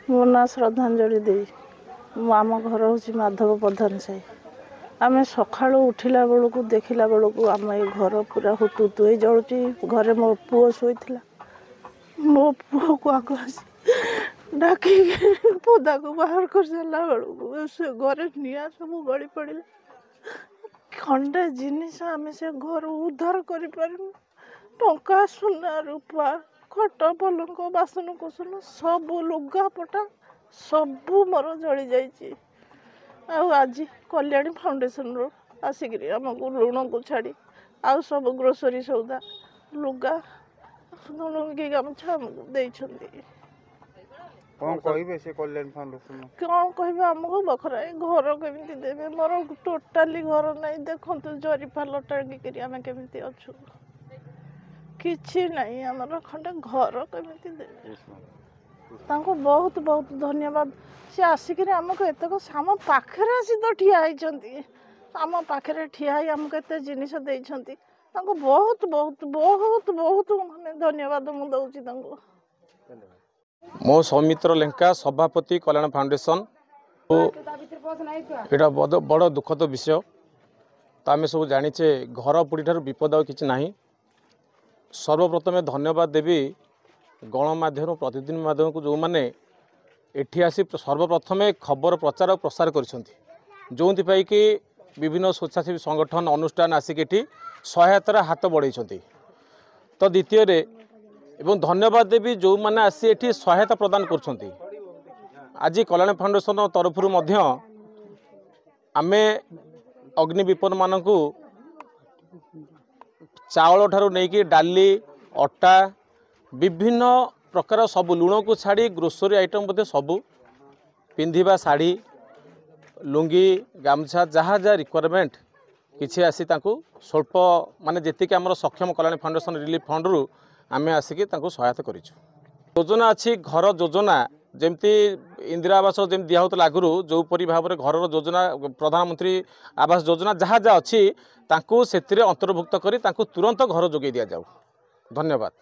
मो ना श्रद्धांजलि दे आम घर हूँ माधव प्रधान साई आम सका उठिला बेलू देखला बेलू आम ये घर पूरा हुतुतु जलुची घरे मो पुओ शोला मो पुओ को आग डाक पदा को बाहर कर सारा बेलू से घरे निआ सब गली पड़े खंडे जिनिस आम से घर उद्धार कर टंका सुना रूपा खट पलंक बासन कुसन सब लुगापटा सब मोर जली जाइए आज कल्याणी फाउंडेशन रो आसिक आमको लुण को छाड़ी आउ सब ग्रोसरी सौदा लुगा लुंगी गामछा आमको देइछंती कौन कहिबे से कल्याण फाउंडेशन कौन कह आमको बखरा घर केमी देवे मोर टोटाली घर नहीं देखु जरीफा लटाड़ी आम केमी अच्छु किछि नहीं आमर खंडे घर केमी देवे तांको बहुत बहुत धन्यवाद से आसिक आमको एतक आम पाखे आसी तो ठिया होती आम पाखे ठिया आमको एत जिनिस देइछंती तांको बहुत बहुत बहुत बहुत माने धन्यवाद मु दउची तांको मो सौमित्र लेंका सभापति कल्याण फाउंडेशन यहाँ बड़ दुखद विषय तो आम सब जाचे घर पोड़ी ठार विपद किसी ना सर्वप्रथमे धन्यवाद देवी गणमाध्यम प्रतिदिन माध्यम को जो मैंने एठी आसी सर्वप्रथमे खबर प्रचार और प्रसार करोपाई कि विभिन्न स्वेच्छासेवी संगठन अनुष्ठान आसिक एठी सहायतार हाथ बढ़ाई तो द्वितीय एवं धन्यवाद देवी जो मैंने आसी एठी सहायता प्रदान कर आज कल्याण फाउंडेशन तरफ आमे अग्नि विपन्न मानक चावल ठारू नहीं डाली अटा विभिन्न प्रकार सब लुण को छाड़ी ग्रोसरी आइटम बोधे सबू पिंधिबा साड़ी लुंगी गामछा जहाँ जहाँ रिक्वायरमेंट किसी आसी स्वल्प माने जेतिक आमर सक्षम कल्याण फाउंडेशन रिलीफ फंड रु आमे आसिक सहायता करिछु। योजना अच्छी घर योजना जमती इंदिरा आवास जमी दिहत आगु जो परी भाव में घर योजना प्रधानमंत्री आवास योजना जहाँ जहाँ अच्छी से अंतर्भुक्त करी तुरंत घर जोगे दि जाऊ। धन्यवाद।